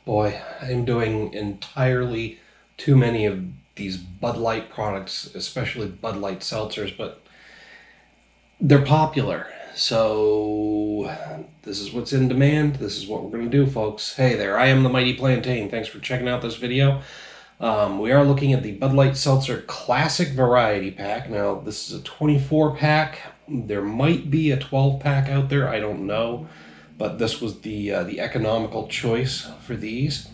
Boy, I'm doing entirely too many of these Bud Light products, especially Bud Light seltzers, but they're popular. So this is what's in demand. This is what we're going to do, folks. Hey there, I am the Mighty Plantain. Thanks for checking out this video. We are looking at the Bud Light Seltzer Classic Variety Pack. Now, this is a 24 pack. There might be a 12 pack out there. I don't know. But this was the economical choice for these.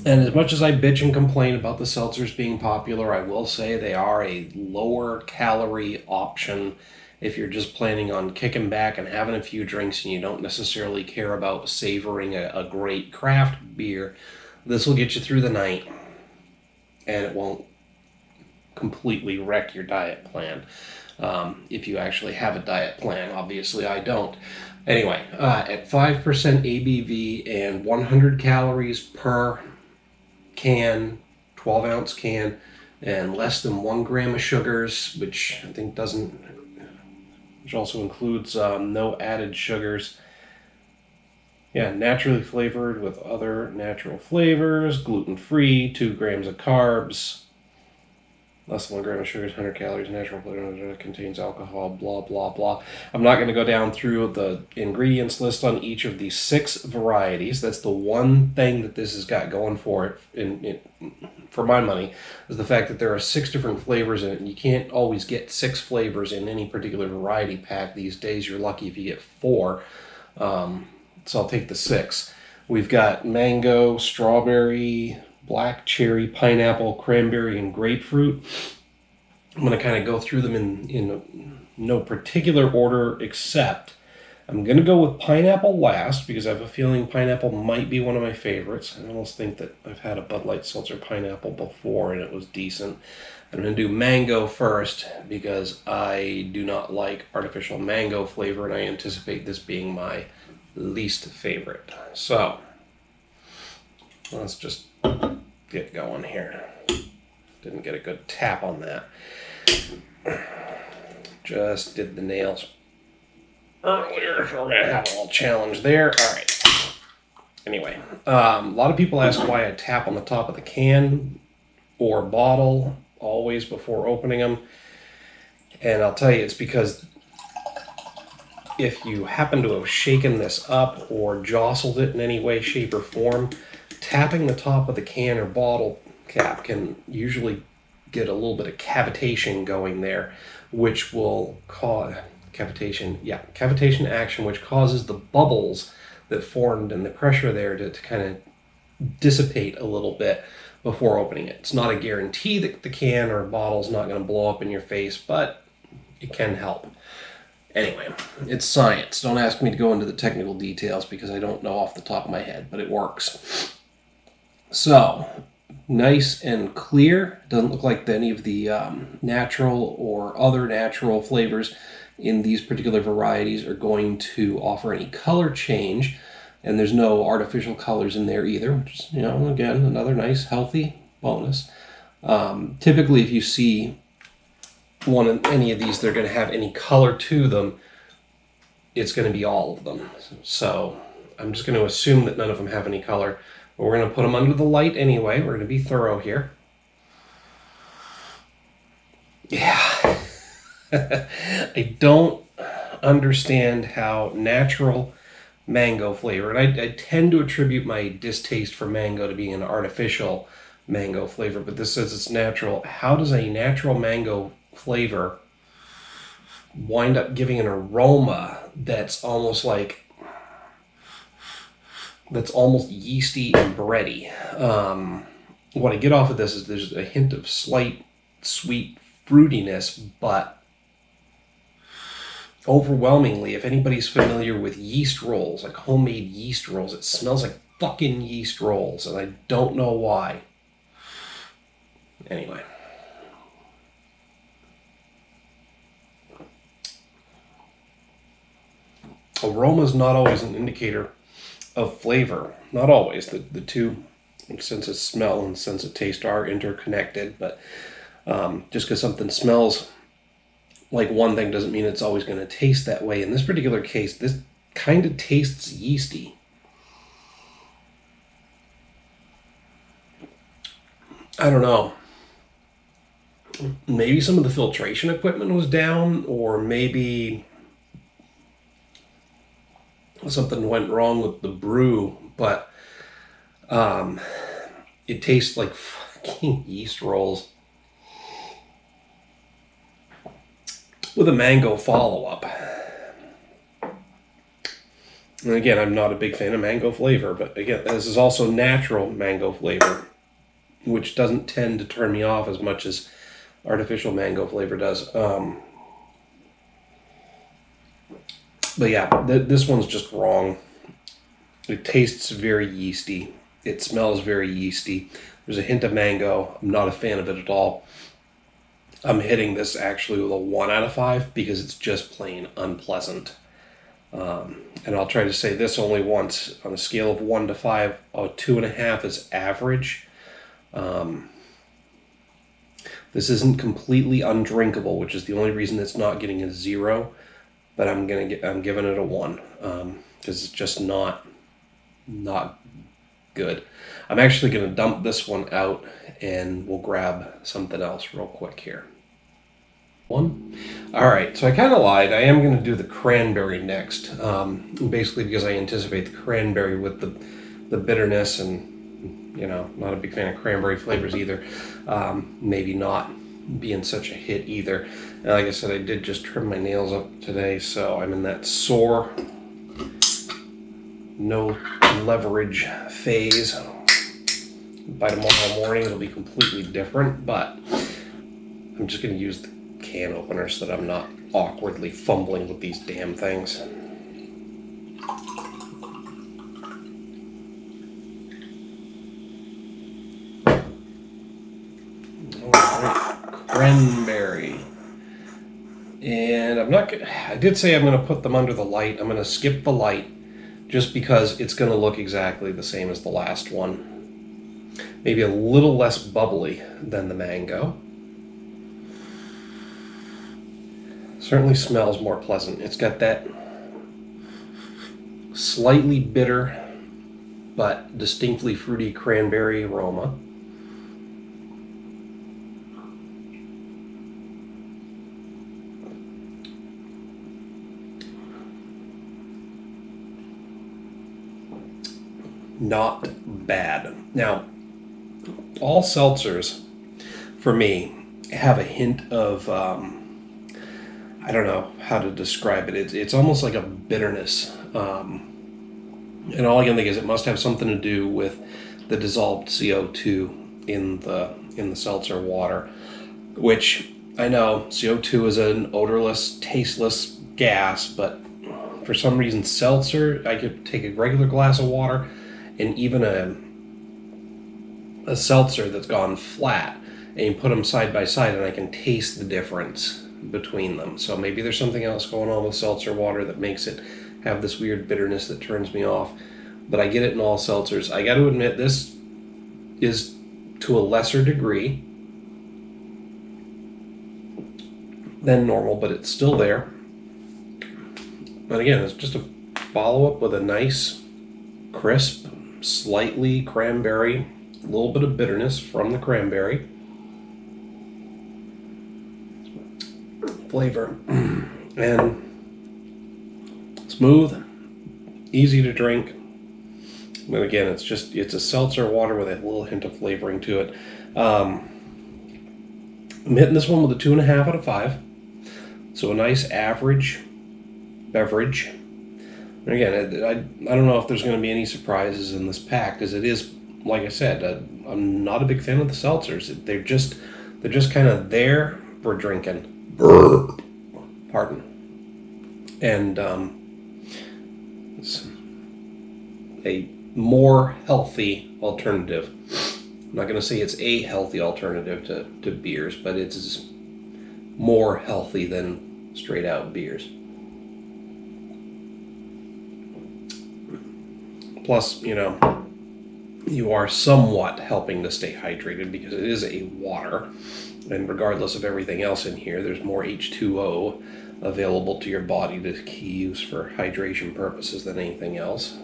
And as much as I bitch and complain about the seltzers being popular, I will say they are a lower calorie option if you're just planning on kicking back and having a few drinks and you don't necessarily care about savoring a great craft beer. This will get you through the night, and it won't completely wreck your diet plan. If you actually have a diet plan. Obviously, I don't. Anyway, at 5% ABV and 100 calories per can, 12-ounce can, and less than 1 gram of sugars, which I think which also includes no added sugars. Yeah, naturally flavored with other natural flavors, gluten-free, 2 grams of carbs, less than 1 gram of sugars, 100 calories, natural flavor, contains alcohol, blah, blah, blah. I'm not going to go down through the ingredients list on each of these 6 varieties. That's the one thing that this has got going for it, for my money, is the fact that there are 6 different flavors in it, and you can't always get 6 flavors in any particular variety pack these days. You're lucky if you get 4. So I'll take the 6. We've got mango, strawberry, black cherry, pineapple, cranberry, and grapefruit. I'm going to kind of go through them in no particular order, except I'm going to go with pineapple last because I have a feeling pineapple might be one of my favorites. I almost think that I've had a Bud Light Seltzer pineapple before and it was decent. I'm going to do mango first because I do not like artificial mango flavor, and I anticipate this being my least favorite. So let's just get going here. Didn't get a good tap on that. Just did the nails earlier, so we're going to have a little challenge there. All right. Anyway, a lot of people ask why I tap on the top of the can or bottle always before opening them. And I'll tell you, it's because if you happen to have shaken this up or jostled it in any way, shape, or form, tapping the top of the can or bottle cap can usually get a little bit of cavitation going there, which will cause cavitation action, which causes the bubbles that formed and the pressure there to kind of dissipate a little bit before opening it. It's not a guarantee that the can or bottle is not going to blow up in your face, but it can help. Anyway, it's science. Don't ask me to go into the technical details because I don't know off the top of my head, but it works. So, nice and clear. Doesn't look like any of the natural or other natural flavors in these particular varieties are going to offer any color change. And there's no artificial colors in there either, which is, again, another nice, healthy bonus. Typically, if you see any of these, they're going to have any color to them, it's going to be all of them. So I'm just going to assume that none of them have any color. But we're going to put them under the light anyway. We're going to be thorough here. Yeah. I don't understand how natural mango flavor, and I tend to attribute my distaste for mango to being an artificial mango flavor, but this says it's natural. How does a natural mango flavor wind up giving an aroma that's almost yeasty and bready? What I get off of this is there's a hint of slight sweet fruitiness, but overwhelmingly, if anybody's familiar with yeast rolls, like homemade yeast rolls, it smells like fucking yeast rolls, and I don't know why. Anyway. Aroma is not always an indicator of flavor. Not always. The two, sense of smell and sense of taste, are interconnected, but just because something smells like one thing doesn't mean it's always going to taste that way. In this particular case, this kind of tastes yeasty. I don't know. Maybe some of the filtration equipment was down, or maybe something went wrong with the brew, but it tastes like fucking yeast rolls with a mango follow-up. And again, I'm not a big fan of mango flavor, but again, this is also natural mango flavor, which doesn't tend to turn me off as much as artificial mango flavor does. But yeah, this one's just wrong. It tastes very yeasty. It smells very yeasty. There's a hint of mango. I'm not a fan of it at all. I'm hitting this actually with a 1 out of 5 because it's just plain unpleasant. And I'll try to say this only once. On a scale of 1 to 5, a 2.5 is average. This isn't completely undrinkable, which is the only reason it's not getting a 0. But I'm giving it a 1 because it's just not good. I'm actually going to dump this one out, and we'll grab something else real quick here. One. All right, so I kind of lied. I am going to do the cranberry next, basically because I anticipate the cranberry with the bitterness, and not a big fan of cranberry flavors either. Maybe not being such a hit either. And like I said, I did just trim my nails up today, so I'm in that sore, no leverage phase. By tomorrow morning, it'll be completely different, but I'm just going to use the can opener so that I'm not awkwardly fumbling with these damn things. Alright, cranberry. And I did say I'm going to put them under the light. I'm going to skip the light just because it's going to look exactly the same as the last one. Maybe a little less bubbly than the mango. Certainly smells more pleasant. It's got that slightly bitter but distinctly fruity cranberry aroma. Not bad. Now, all seltzers, for me, have a hint of, I don't know how to describe it. It's almost like a bitterness. And all I can think is it must have something to do with the dissolved CO2 in the seltzer water, which I know CO2 is an odorless, tasteless gas, but for some reason seltzer, I could take a regular glass of water and even a seltzer that's gone flat, and you put them side by side and I can taste the difference between them. So maybe there's something else going on with seltzer water that makes it have this weird bitterness that turns me off. But I get it in all seltzers. I got to admit, this is to a lesser degree than normal, but it's still there. But again, it's just a follow-up with a nice, crisp, slightly cranberry, a little bit of bitterness from the cranberry flavor, and smooth, easy to drink. But again, it's a seltzer water with a little hint of flavoring to it. I'm hitting this one with a 2.5 out of 5. So a nice average beverage. And again, I don't know if there's going to be any surprises in this pack, because it is, like I said, I'm not a big fan of the seltzers. They're just kind of there for drinking. Pardon. And it's a more healthy alternative. I'm not going to say it's a healthy alternative to beers, but it's more healthy than straight out beers. Plus, you are somewhat helping to stay hydrated because it is a water. And regardless of everything else in here, there's more H2O available to your body to use for hydration purposes than anything else.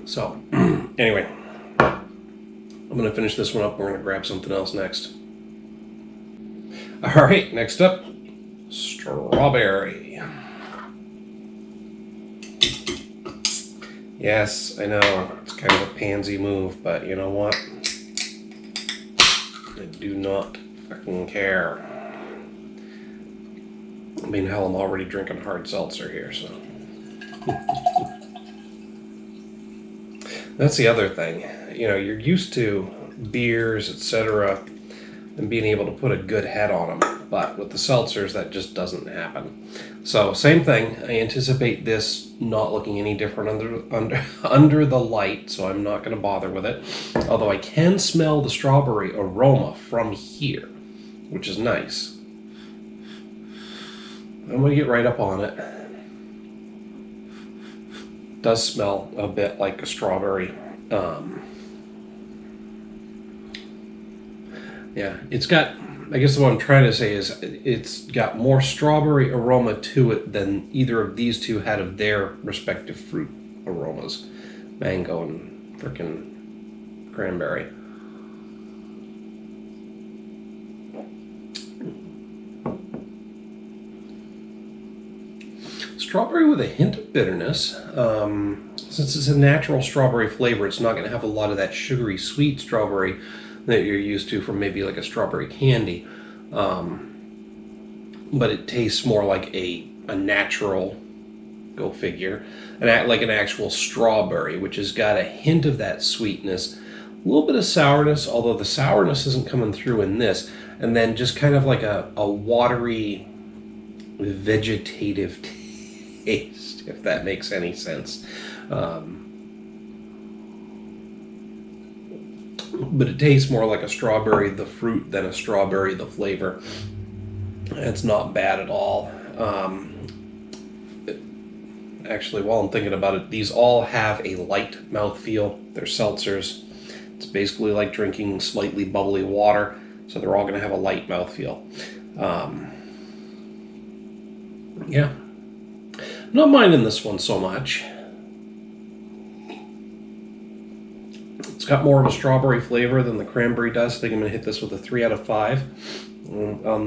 So, Anyway, I'm going to finish this one up. We're going to grab something else next. All right, next up, strawberry. Yes, I know, it's kind of a pansy move, but you know what? I do not fucking care. I mean, hell, I'm already drinking hard seltzer here, so. That's the other thing. You know, you're used to beers, etc., and being able to put a good head on them. But with the seltzers, that just doesn't happen. So, same thing. I anticipate this not looking any different under the light, so I'm not going to bother with it. Although I can smell the strawberry aroma from here, which is nice. I'm going to get right up on it. It does smell a bit like a strawberry. Yeah, it's got, I guess what I'm trying to say is it's got more strawberry aroma to it than either of these two had of their respective fruit aromas. Mango and frickin' cranberry. Strawberry with a hint of bitterness. Since it's a natural strawberry flavor, it's not going to have a lot of that sugary sweet strawberry that you're used to from maybe like a strawberry candy. But it tastes more like a natural, go figure, like an actual strawberry, which has got a hint of that sweetness, a little bit of sourness, although the sourness isn't coming through in this, and then just kind of like a watery, vegetative taste, if that makes any sense. But it tastes more like a strawberry, the fruit, than a strawberry, the flavor. It's not bad at all. Actually, while I'm thinking about it, these all have a light mouthfeel. They're seltzers. It's basically like drinking slightly bubbly water, so they're all going to have a light mouthfeel. Yeah. Not minding this one so much. It's got more of a strawberry flavor than the cranberry does. I think I'm going to hit this with a 3 out of 5. On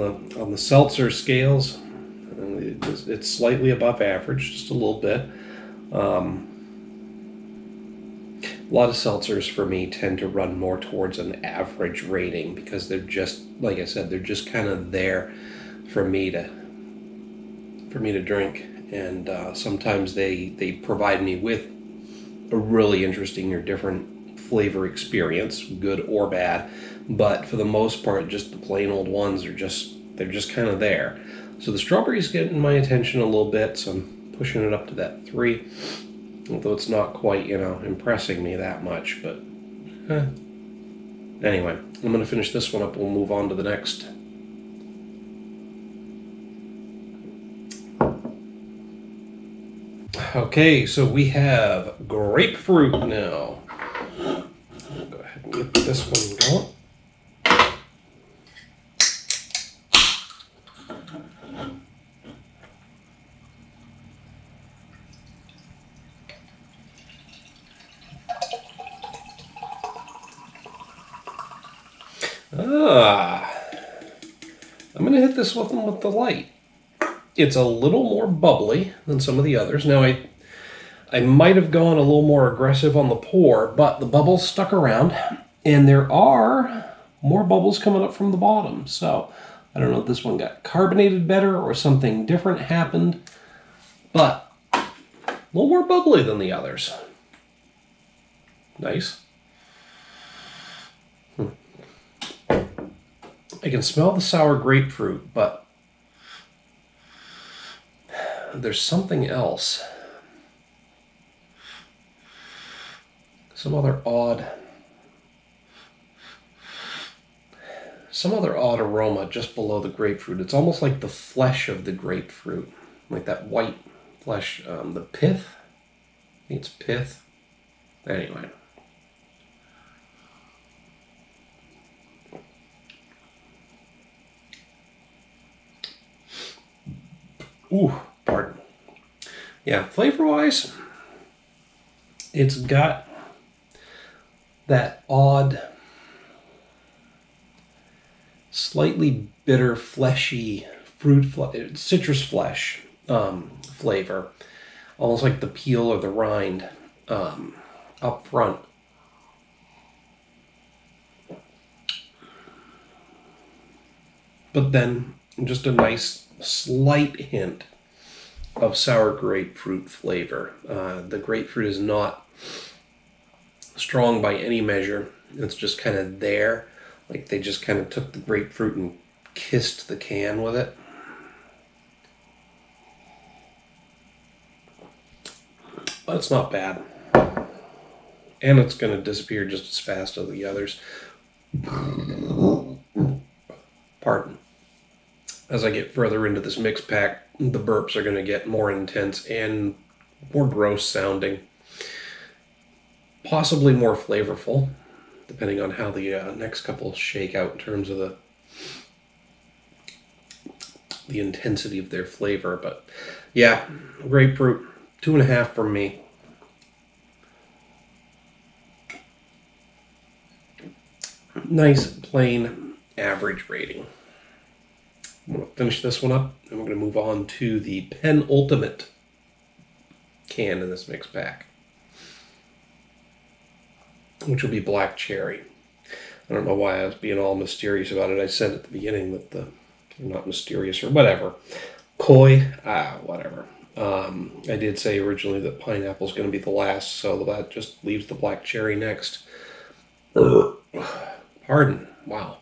the seltzer scales, it's slightly above average, just a little bit. A lot of seltzers for me tend to run more towards an average rating because they're just, like I said, they're just kind of there for me to drink, and sometimes they provide me with a really interesting or different flavor experience, good or bad. But for the most part, just the plain old ones they're just kind of there. So the strawberry's getting my attention a little bit, so I'm pushing it up to that 3. Although it's not quite, impressing me that much, but anyway, I'm going to finish this one up. We'll move on to the next. Okay, so we have grapefruit now. I'll go ahead and get this one going. I'm going to hit this one with the light. It's a little more bubbly than some of the others. Now, I might have gone a little more aggressive on the pour, but the bubbles stuck around, and there are more bubbles coming up from the bottom. So, I don't know if this one got carbonated better or something different happened, but a little more bubbly than the others. Nice. I can smell the sour grapefruit, but there's something else. Some other odd aroma just below the grapefruit. It's almost like the flesh of the grapefruit, like that white flesh, the pith. I think it's pith. Anyway. Ooh, pardon. Yeah, flavor-wise, it's got that odd, slightly bitter, fleshy citrus flesh flavor, almost like the peel or the rind up front. But then just a nice slight hint of sour grapefruit flavor. The grapefruit is not strong by any measure. It's just kind of there. Like they just kind of took the grapefruit and kissed the can with it. That's not bad. And it's going to disappear just as fast as the others. Pardon. As I get further into this mix pack, the burps are going to get more intense and more gross sounding. Possibly more flavorful, depending on how the next couple shake out in terms of the intensity of their flavor. But yeah, grapefruit, 2.5 from me. Nice, plain, average rating. I'm going to finish this one up, and we're going to move on to the penultimate can in this mix pack, which will be black cherry. I don't know why I was being all mysterious about it. I said at the beginning that they're not mysterious or whatever. Coy, whatever. I did say originally that pineapple is going to be the last, so that just leaves the black cherry next. Pardon. Wow.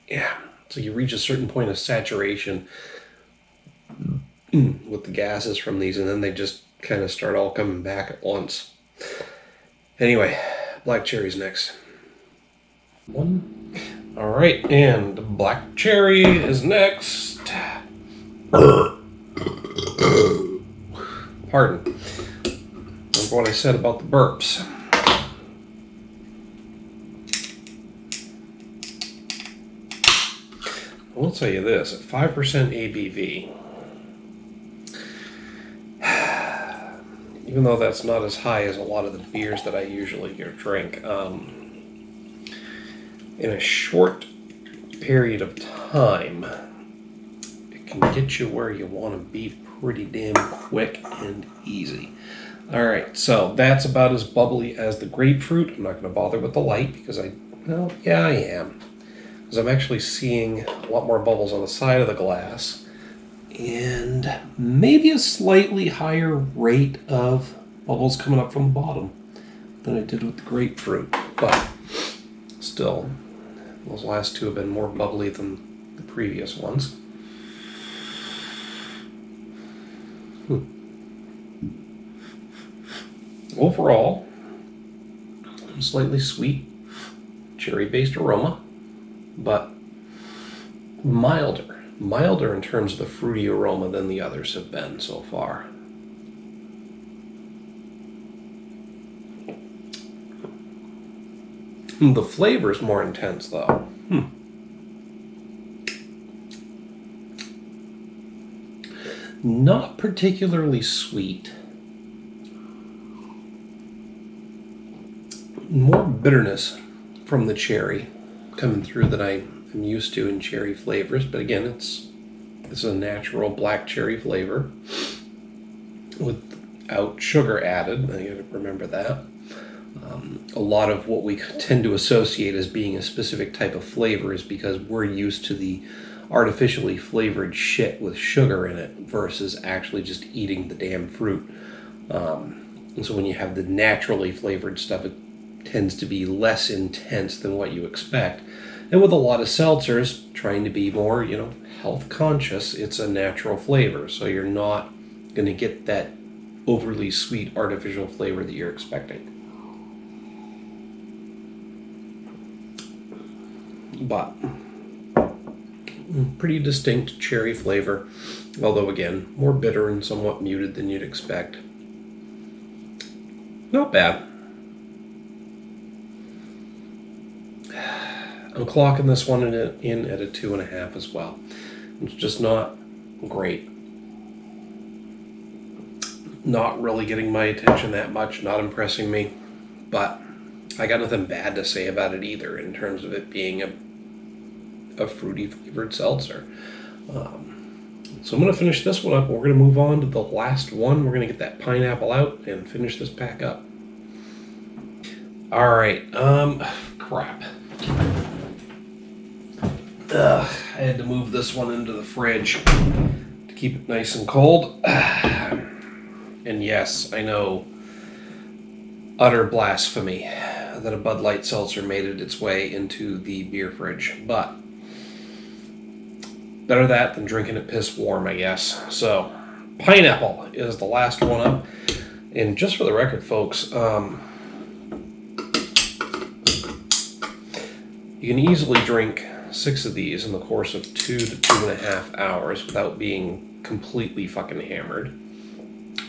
Yeah. So you reach a certain point of saturation with the gases from these, and then they just kind of start all coming back at once. Anyway, black cherry's next. One. All right, and black cherry is next. Pardon. Remember what I said about the burps. I will tell you this, at 5% ABV, even though that's not as high as a lot of the beers that I usually drink, in a short period of time, it can get you where you want to be pretty damn quick and easy. All right, so that's about as bubbly as the grapefruit. I'm not going to bother with the light because I am. Because I'm actually seeing a lot more bubbles on the side of the glass and maybe a slightly higher rate of bubbles coming up from the bottom than I did with the grapefruit. But still, those last two have been more bubbly than the previous ones. Overall, slightly sweet, cherry-based aroma, but milder in terms of the fruity aroma than the others have been so far. The flavor is more intense, though. Not particularly sweet. More bitterness from the cherry coming through than I am used to in cherry flavors, but again, it's a natural black cherry flavor without sugar added. I gotta remember that. A lot of what we tend to associate as being a specific type of flavor is because we're used to the artificially flavored shit with sugar in it versus actually just eating the damn fruit. And so when you have the naturally flavored stuff, it tends to be less intense than what you expect. And with a lot of seltzers, trying to be more, health conscious, it's a natural flavor. So you're not going to get that overly sweet artificial flavor that you're expecting. But pretty distinct cherry flavor, although again, more bitter and somewhat muted than you'd expect. Not bad. I'm clocking this one in at a 2.5 as well. It's just not great. Not really getting my attention that much, not impressing me, but I got nothing bad to say about it either in terms of it being a fruity flavored seltzer. So I'm going to finish this one up. We're going to move on to the last one. We're going to get that pineapple out and finish this pack up. All right. Crap. I had to move this one into the fridge to keep it nice and cold. And yes, I know, utter blasphemy that a Bud Light seltzer made it its way into the beer fridge, but better that than drinking it piss warm, I guess. So, pineapple is the last one up. And just for the record, folks, you can easily drink 6 of these in the course of 2 to 2.5 hours without being completely fucking hammered.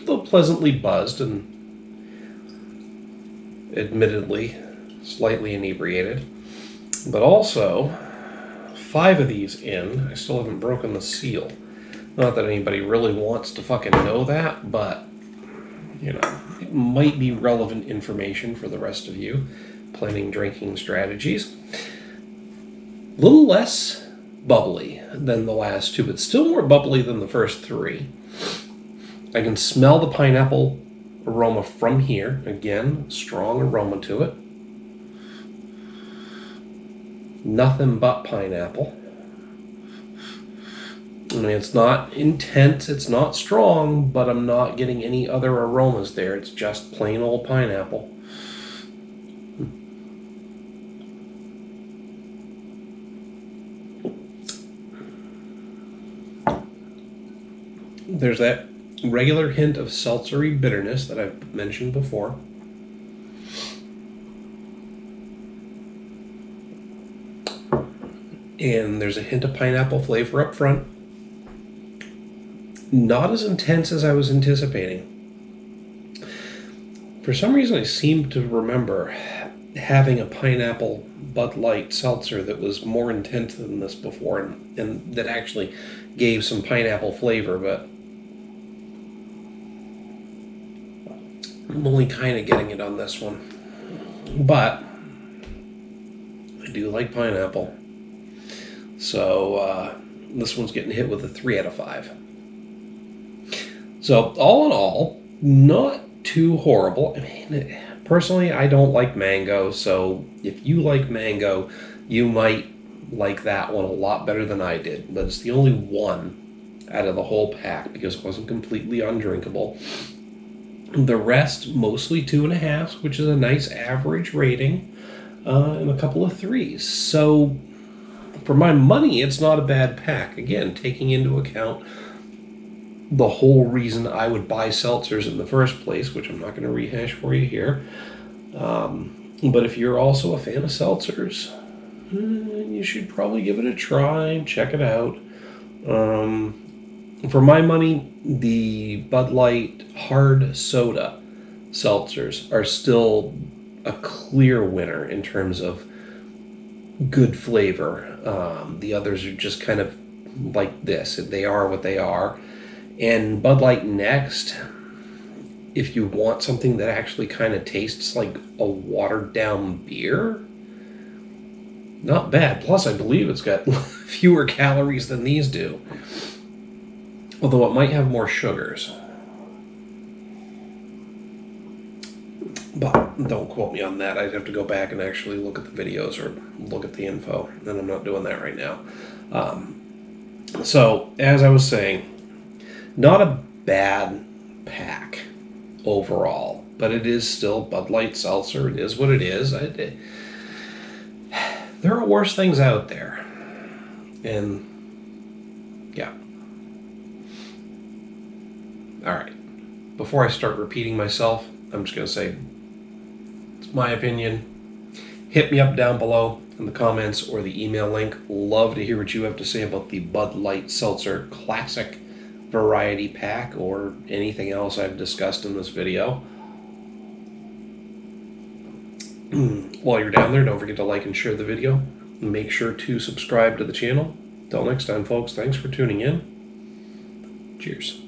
Though pleasantly buzzed and admittedly slightly inebriated. But also, 5 of these in, I still haven't broken the seal. Not that anybody really wants to fucking know that, but, you know, it might be relevant information for the rest of you planning drinking strategies. A little less bubbly than the last 2, but still more bubbly than the first 3. I can smell the pineapple aroma from here. Again, strong aroma to it. Nothing but pineapple. I mean, it's not intense, it's not strong, but I'm not getting any other aromas there. It's just plain old pineapple. There's that regular hint of seltzery bitterness that I've mentioned before. And there's a hint of pineapple flavor up front. Not as intense as I was anticipating. For some reason, I seem to remember having a pineapple Bud Light seltzer that was more intense than this before, and that actually gave some pineapple flavor, but I'm only kind of getting it on this one. But I do like pineapple. So this one's getting hit with a 3 out of 5. So all in all, not too horrible. I mean, personally, I don't like mango. So if you like mango, you might like that one a lot better than I did. But it's the only one out of the whole pack because it wasn't completely undrinkable. The rest, mostly 2.5s, which is a nice average rating, and a couple of 3s. So, for my money, it's not a bad pack. Again, taking into account the whole reason I would buy seltzers in the first place, which I'm not going to rehash for you here. But if you're also a fan of seltzers, you should probably give it a try, check it out. For my money, the Bud Light hard soda seltzers are still a clear winner in terms of good flavor. The others are just kind of like this. They are what they are. And Bud Light Next, if you want something that actually kind of tastes like a watered down beer, not bad. Plus, I believe it's got fewer calories than these do. Although it might have more sugars. But don't quote me on that. I'd have to go back and actually look at the videos or look at the info. And I'm not doing that right now. So, as I was saying, not a bad pack overall. But it is still Bud Light Seltzer. It is what it is. There are worse things out there. And, yeah. Alright, before I start repeating myself, I'm just going to say, it's my opinion. Hit me up down below in the comments or the email link. Love to hear what you have to say about the Bud Light Seltzer Classic Variety Pack or anything else I've discussed in this video. While you're down there, don't forget to like and share the video. Make sure to subscribe to the channel. Till next time, folks, thanks for tuning in. Cheers.